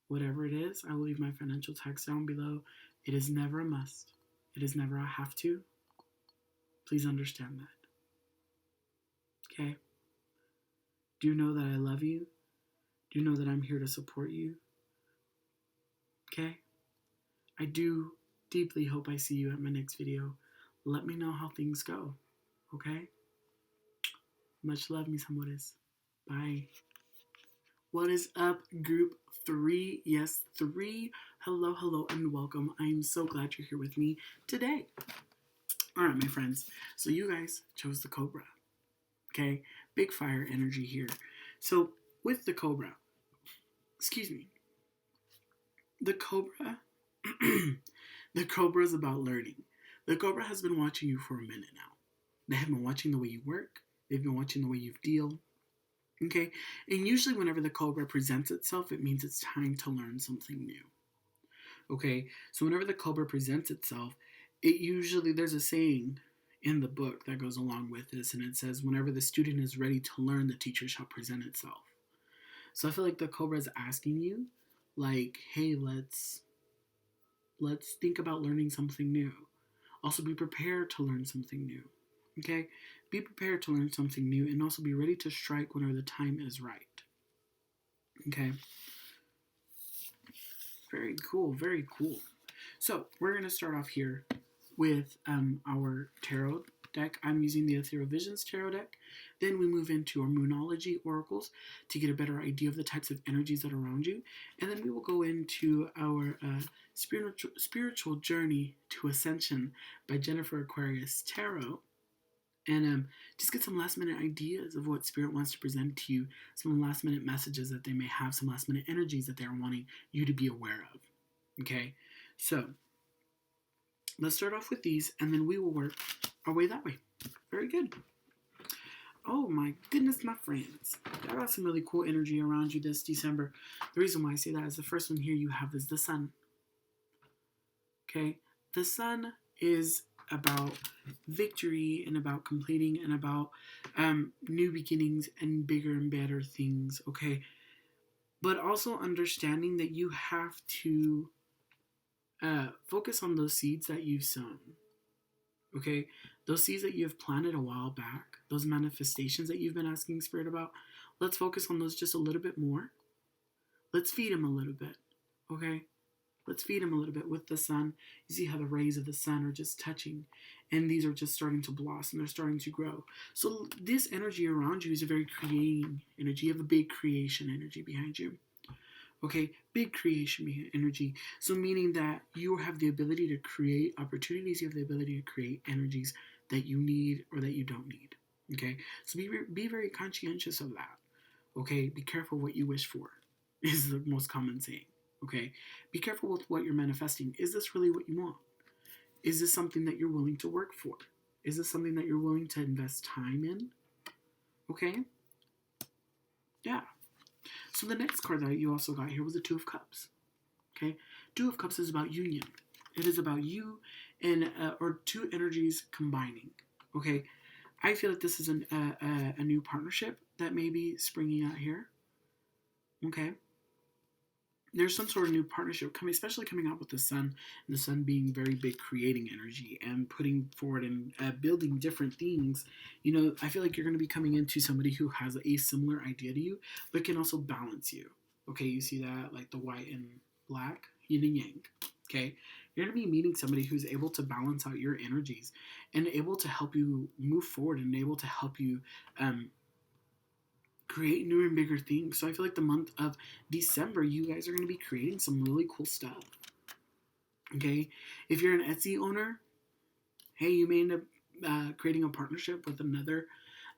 Speaker 1: whatever it is. I will leave my financial tags down below. It is never a must. It is never a have to. Please understand that. Okay? Do know that I love you. Do know that I'm here to support you. Okay? I do deeply hope I see you at my next video. Let me know how things go. Okay? Much love, mis amores. Bye. What is up, group 3? Yes, 3. Hello, and welcome. I'm so glad you're here with me today. All right, my friends. So you guys chose the Cobra. Okay? Big fire energy here. So with the Cobra, the Cobra, the Cobra is about learning. The Cobra has been watching you for a minute now. They have been watching the way you work. They've been watching the way you deal. Okay? And usually whenever the Cobra presents itself, it means it's time to learn something new. Okay? So whenever the Cobra presents itself, it usually, there's a saying in the book that goes along with this, and it says, whenever the student is ready to learn, the teacher shall present itself. So I feel like the Cobra is asking you, like, hey, let's think about learning something new. Also be prepared to learn something new. Okay? Be prepared to learn something new, and also be ready to strike whenever the time is right. Okay? Very cool, very cool. So we're going to start off here with our tarot deck. I'm using the Ethereal Visions tarot deck. Then we move into our Moonology oracles to get a better idea of the types of energies that are around you. And then we will go into our spiritual journey to ascension by Jennifer Aquarius Tarot. And just get some last minute ideas of what Spirit wants to present to you, some last minute messages that they may have, some last minute energies that they're wanting you to be aware of. Okay, so let's start off with these, and then we will work our way that way. Very good. Oh my goodness, my friends. I got some really cool energy around you this December. The reason why I say that is the first one here you have is the sun. Okay, The sun is about victory and about completing and about new beginnings and bigger and better things, okay? But also understanding that you have to focus on those seeds that you've sown, okay? Those seeds that you have planted a while back, those manifestations that you've been asking Spirit about, let's focus on those just a little bit more. Let's feed them a little bit, okay? Let's feed them a little bit with the sun. You see how the rays of the sun are just touching, and these are just starting to blossom. They're starting to grow. So this energy around you is a very creating energy. You have a big creation energy behind you. Okay, big creation energy. So meaning that you have the ability to create opportunities. You have the ability to create energies that you need or that you don't need. Okay, so be very conscientious of that. Okay, be careful what you wish for is the most common saying. Okay, be careful with what you're manifesting. Is this really what you want? Is this something that you're willing to work for? Is this something that you're willing to invest time in? Okay, yeah. So the next card that you also got here was the Two of Cups. Okay, Two of Cups is about union. It is about you and or two energies combining. Okay, I feel like this is a new partnership that may be springing out here. Okay, there's some sort of new partnership coming, especially coming out with the sun, and the sun being very big creating energy and putting forward and building different things. You know, I feel like you're going to be coming into somebody who has a similar idea to you, but can also balance you. Okay, you see that, like the white and black, yin and yang. Okay, you're going to be meeting somebody who's able to balance out your energies and able to help you move forward and able to help you create newer and bigger things. So I feel like the month of December, you guys are going to be creating some really cool stuff. Okay, if you're an Etsy owner, hey, you may end up creating a partnership with another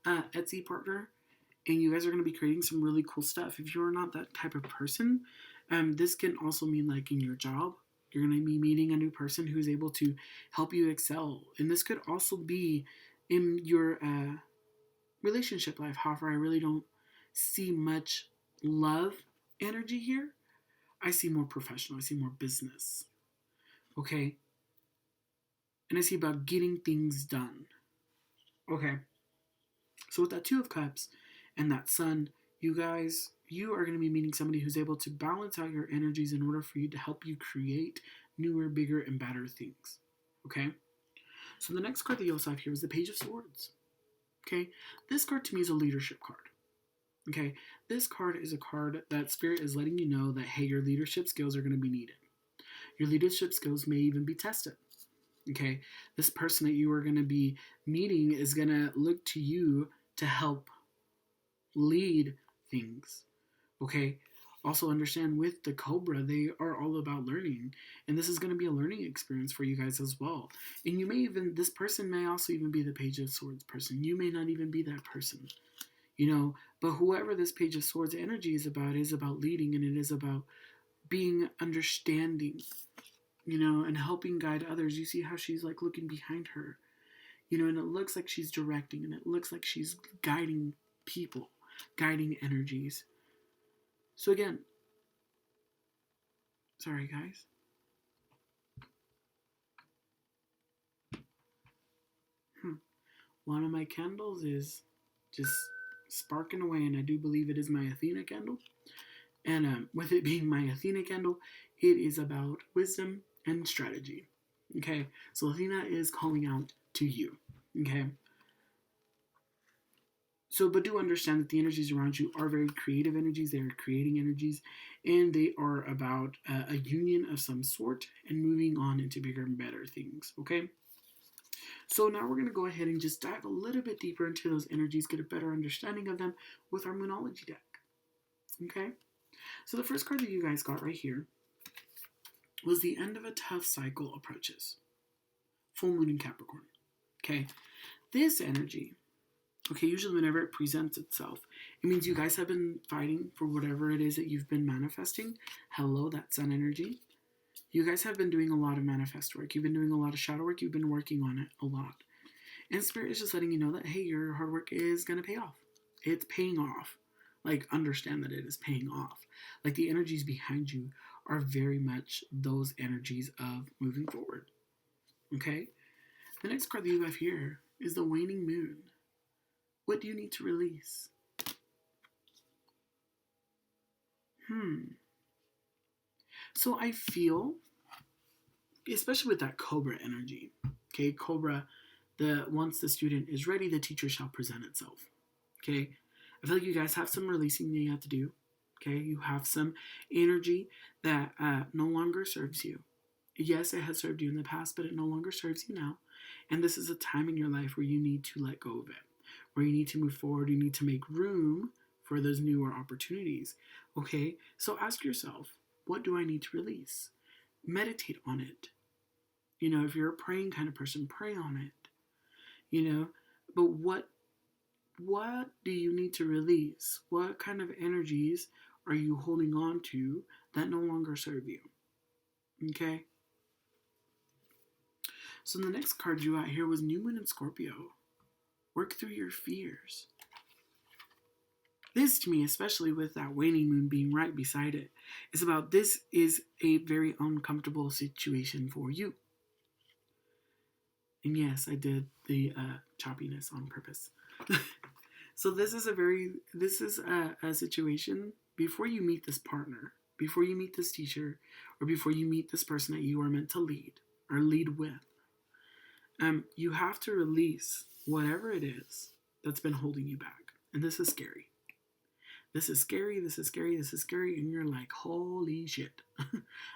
Speaker 1: Etsy partner, and you guys are going to be creating some really cool stuff. If you're not that type of person, this can also mean like in your job, you're going to be meeting a new person who's able to help you excel, and this could also be in your relationship life. However, I really don't see much love energy here. I see more professional. I see more business. Okay? And I see about getting things done. Okay? So with that Two of Cups and that Sun, you guys, you are going to be meeting somebody who's able to balance out your energies in order for you to help you create newer, bigger, and better things. Okay? So the next card that you also have here is the Page of Swords. Okay? This card to me is a leadership card. Okay, this card is a card that Spirit is letting you know that, hey, your leadership skills are going to be needed. Your leadership skills may even be tested. Okay, this person that you are going to be meeting is going to look to you to help lead things. Okay, also understand with the Cobra, they are all about learning, and this is going to be a learning experience for you guys as well. And you may even, this person may also even be the Page of Swords person. You may not even be that person. You know, but whoever this Page of Swords energy is about leading, and it is about being understanding, you know, and helping guide others. You see how she's like looking behind her, you know, and it looks like she's directing, and it looks like she's guiding people, guiding energies. So again, sorry guys. One of my candles is just sparking away, and I do believe it is my Athena candle. And with it being my Athena candle, it is about wisdom and strategy. Okay, so Athena is calling out to you. Okay, so but do understand that the energies around you are very creative energies. They are creating energies, and they are about a union of some sort and moving on into bigger and better things. Okay, so now we're going to go ahead and just dive a little bit deeper into those energies, get a better understanding of them with our Moonology deck. Okay, so the first card that you guys got right here was the end of a tough cycle approaches. Full moon in Capricorn. Okay, this energy, okay, usually whenever it presents itself, it means you guys have been fighting for whatever it is that you've been manifesting. Hello, that sun energy. You guys have been doing a lot of manifest work. You've been doing a lot of shadow work. You've been working on it a lot. And Spirit is just letting you know that, hey, your hard work is going to pay off. It's paying off. Like, understand that it is paying off. Like, the energies behind you are very much those energies of moving forward. Okay? The next card that you have here is the waning moon. What do you need to release? So I feel, especially with that Cobra energy, okay, Cobra, once the student is ready, the teacher shall present itself. Okay? I feel like you guys have some releasing that you have to do. Okay? You have some energy that no longer serves you. Yes, it has served you in the past, but it no longer serves you now. And this is a time in your life where you need to let go of it, where you need to move forward. You need to make room for those newer opportunities. Okay? So ask yourself, what do I need to release? Meditate on it. If you're a praying kind of person, pray on it. But what do you need to release? What kind of energies are you holding on to that no longer serve you? Okay? So the next card you got here was New Moon in Scorpio. Work through your fears. This, to me, especially with that waning moon being right beside it, is about this is a very uncomfortable situation for you. And yes, I did the choppiness on purpose. So this is a situation before you meet this partner, before you meet this teacher, or before you meet this person that you are meant to lead or lead with. You have to release whatever it is that's been holding you back. And this is scary. This is scary, this is scary, this is scary, and you're like, holy shit.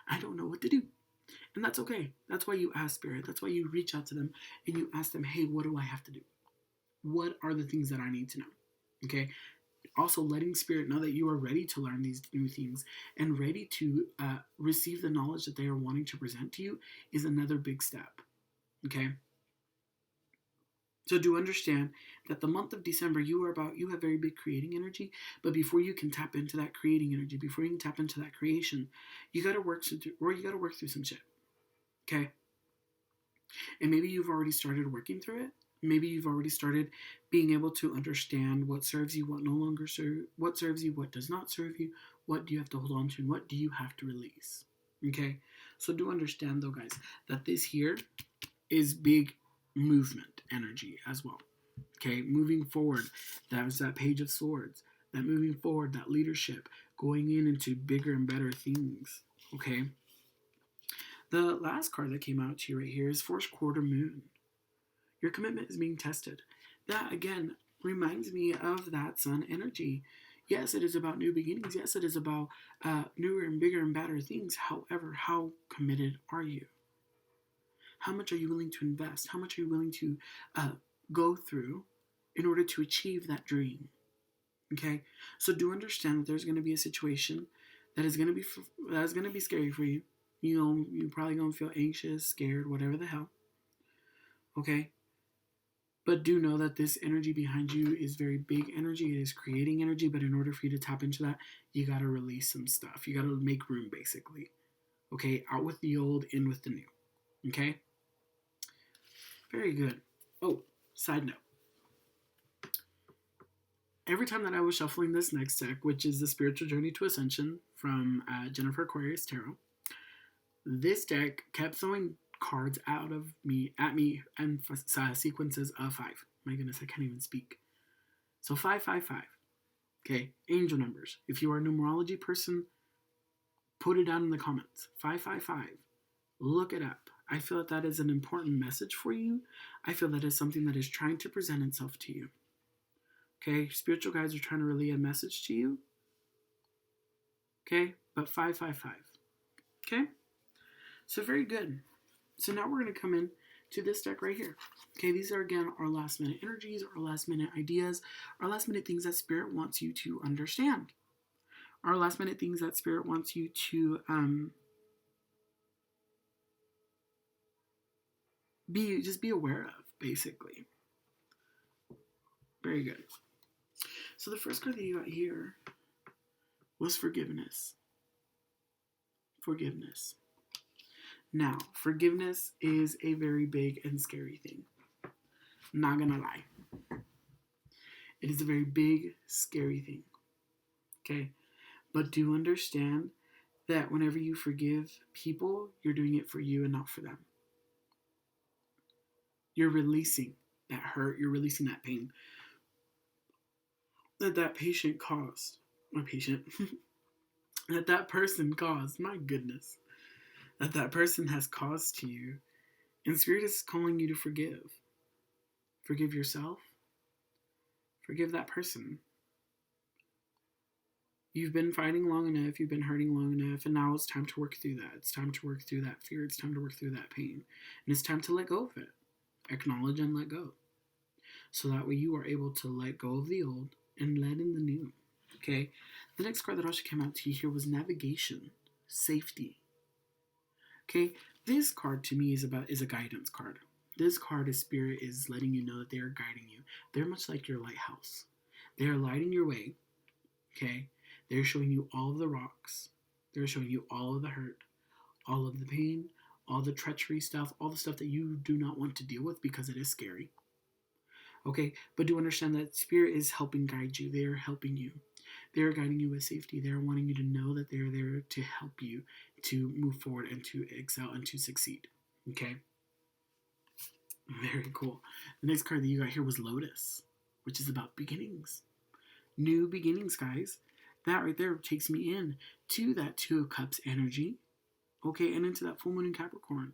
Speaker 1: I don't know what to do. And that's okay. That's why you ask Spirit. That's why you reach out to them and you ask them, hey, what do I have to do? What are the things that I need to know? Okay? Also, letting Spirit know that you are ready to learn these new things and ready to receive the knowledge that they are wanting to present to you is another big step. Okay? So do understand that the month of December, you have very big creating energy, but before you can tap into that creating energy, before you can tap into that creation, you got to work through some shit. Okay? And maybe you've already started working through it. Maybe you've already started being able to understand what serves you, what no longer serves, what serves you, what does not serve you, what do you have to hold on to, and what do you have to release. Okay? So do understand, though, guys, that this here is big movement energy as well. Okay? Moving forward, that was that Page of Swords. That moving forward, that leadership, going into bigger and better things. Okay? The last card that came out to you right here is Fourth Quarter Moon. Your commitment is being tested. That, again, reminds me of that sun energy. Yes, it is about new beginnings. Yes, it is about newer and bigger and better things. However, how committed are you? How much are you willing to invest? How much are you willing to go through in order to achieve that dream? Okay? So do understand that there's going to be a situation that is going to be scary for you. You're probably going to feel anxious, scared, whatever the hell. Okay? But do know that this energy behind you is very big energy. It is creating energy, but in order for you to tap into that, you got to release some stuff. You got to make room, basically. Okay? Out with the old, in with the new. Okay? Very good. Oh, side note. Every time that I was shuffling this next deck, which is the Spiritual Journey to Ascension from Jennifer Aquarius Tarot, this deck kept throwing cards at me and sequences of 5. My goodness, I can't even speak. So 555. Okay, angel numbers. If you are a numerology person, put it down in the comments. 555. Look it up. I feel that is an important message for you. I feel that is something that is trying to present itself to you. Okay, spiritual guides are trying to relay a message to you. Okay, but 555. Okay, so very good. So now we're going to come in to this deck right here. Okay, these are, again, our last minute energies, our last minute ideas, our last minute things that Spirit wants you to understand. Our last minute things that Spirit wants you to be aware of, basically. Very good. So the first card that you got here was forgiveness. Forgiveness. Now, forgiveness is a very big and scary thing. Not gonna lie. It is a very big, scary thing. Okay? But do understand that whenever you forgive people, you're doing it for you and not for them. You're releasing that hurt. You're releasing that pain that patient caused. My patient. that person caused. My goodness. That person has caused to you. And Spirit is calling you to forgive. Forgive yourself. Forgive that person. You've been fighting long enough, you've been hurting long enough, and now it's time to work through that. It's time to work through that fear, it's time to work through that pain. And it's time to let go of it. Acknowledge and let go. So that way you are able to let go of the old and let in the new. Okay? The next card that also came out to you here was navigation, safety. Okay? This card to me is a guidance card. This card is Spirit is letting you know that they are guiding you. They're much like your lighthouse. They are lighting your way. Okay? They're showing you all of the rocks. They're showing you all of the hurt, all of the pain, all the treachery stuff, all the stuff that you do not want to deal with because it is scary. Okay, but do understand that Spirit is helping guide you. They are helping you. They are guiding you with safety. They are wanting you to know that they're there to help you to move forward and to excel and to succeed. Okay? Very cool. The next card that you got here was Lotus, which is about beginnings. New beginnings, guys. That right there takes me in to that Two of Cups energy, okay, and into that full moon in Capricorn,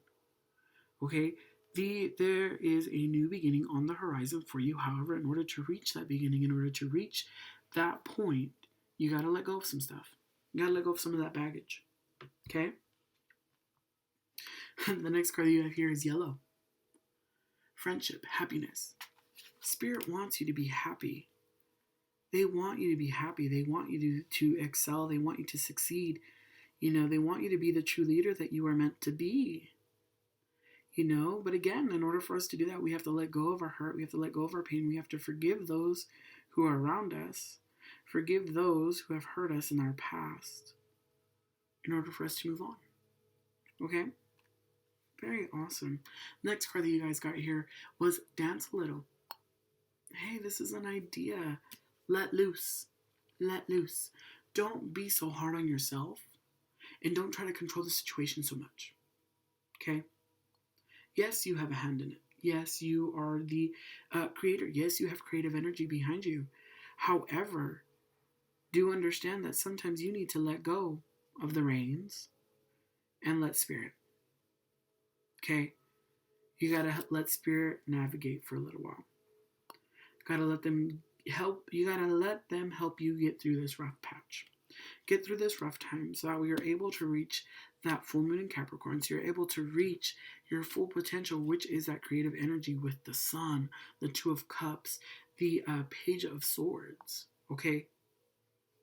Speaker 1: okay. There is a new beginning on the horizon for you. However, in order to reach that beginning, in order to reach that point, you got to let go of some stuff. You got to let go of some of that baggage, okay. The next card that you have here is Yellow. Friendship, happiness. Spirit wants you to be happy. They want you to be happy. They want you to excel. They want you to succeed. You know, they want you to be the true leader that you are meant to be. You know, but again, in order for us to do that, we have to let go of our hurt. We have to let go of our pain. We have to forgive those who are around us. Forgive those who have hurt us in our past in order for us to move on. Okay? Very awesome. Next card that you guys got here was Dance a Little. Hey, this is an idea. Let loose. Let loose. Don't be so hard on yourself. And don't try to control the situation so much. Okay? Yes, you have a hand in it. Yes, you are the creator. Yes, you have creative energy behind you. However, do understand that sometimes you need to let go of the reins and let Spirit. Okay? You gotta let Spirit navigate for a little while. Gotta let them help. You gotta let them help you get through this rough patch. Get through this rough time so that we are able to reach that full moon in Capricorn. So you're able to reach your full potential, which is that creative energy with the Sun, the Two of Cups, the Page of Swords. Okay?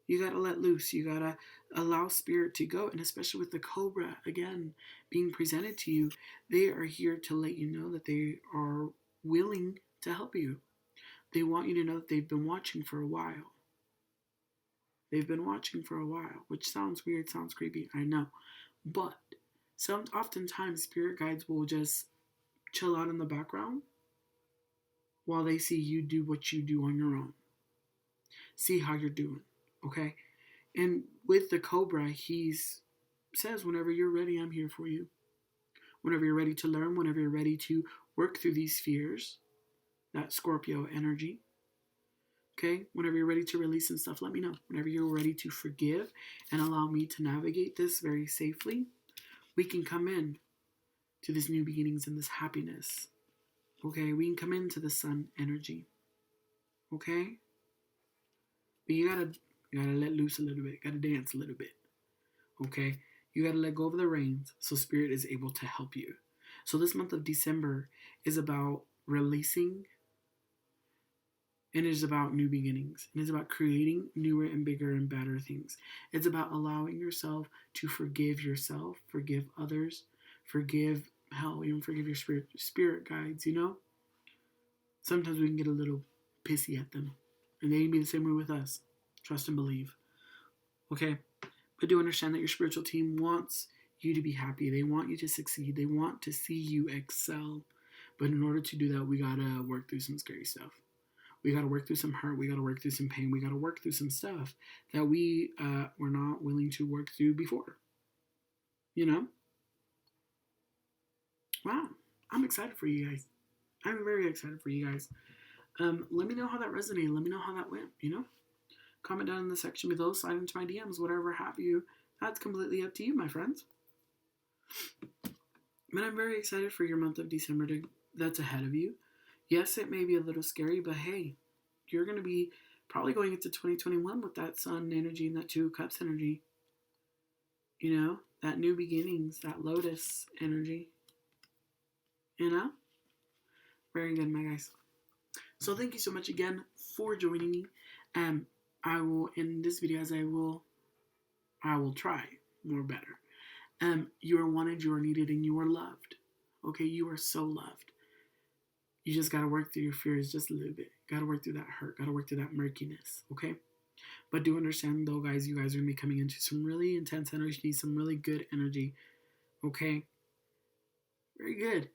Speaker 1: You gotta let loose. You gotta allow Spirit to go. And especially with the Cobra, again, being presented to you, they are here to let you know that they are willing to help you. They want you to know that they've been watching for a while. They've been watching for a while, which sounds weird, sounds creepy, I know. But oftentimes Spirit guides will just chill out in the background while they see you do what you do on your own. See how you're doing, okay? And with the Cobra, he says, whenever you're ready, I'm here for you. Whenever you're ready to learn, whenever you're ready to work through these fears, that Scorpio energy, okay? Whenever you're ready to release some stuff, let me know. Whenever you're ready to forgive and allow me to navigate this very safely, we can come in to this new beginnings and this happiness, okay? We can come into the Sun energy, okay? But you gotta let loose a little bit. Gotta dance a little bit, okay? You gotta let go of the reins so Spirit is able to help you. So this month of December is about releasing, and it is about new beginnings. And it's about creating newer and bigger and better things. It's about allowing yourself to forgive yourself, forgive others, forgive, hell, even forgive your spirit guides, you know? Sometimes we can get a little pissy at them. And they can be the same way with us. Trust and believe. Okay? But do understand that your spiritual team wants you to be happy. They want you to succeed. They want to see you excel. But in order to do that, we gotta work through some scary stuff. We got to work through some hurt. We got to work through some pain. We got to work through some stuff that we were not willing to work through before. You know? Wow. I'm excited for you guys. I'm very excited for you guys. Let me know how that resonated. Let me know how that went, Comment down in the section below, slide into my DMs, whatever have you. That's completely up to you, my friends. But I'm very excited for your month of December that's ahead of you. Yes, it may be a little scary, but hey, you're going to be probably going into 2021 with that Sun energy and that Two of Cups energy. That new beginnings, that Lotus energy. Very good, my guys. So thank you so much again for joining me. I will end this video as I will try more better. You are wanted, you are needed, and you are loved. Okay, you are so loved. You just gotta work through your fears just a little bit. Gotta work through that hurt. Gotta work through that murkiness. Okay. But do understand though, guys, you guys are gonna be coming into some really intense energy, some really good energy. Okay. Very good.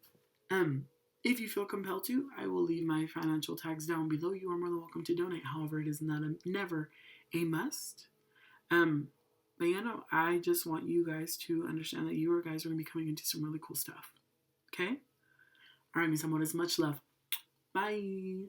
Speaker 1: If you feel compelled to, I will leave my financial tags down below. You are more than welcome to donate. However, it is never a must. But I just want you guys to understand that you guys are going to be coming into some really cool stuff. Okay? All right, mis amores, much love. Bye.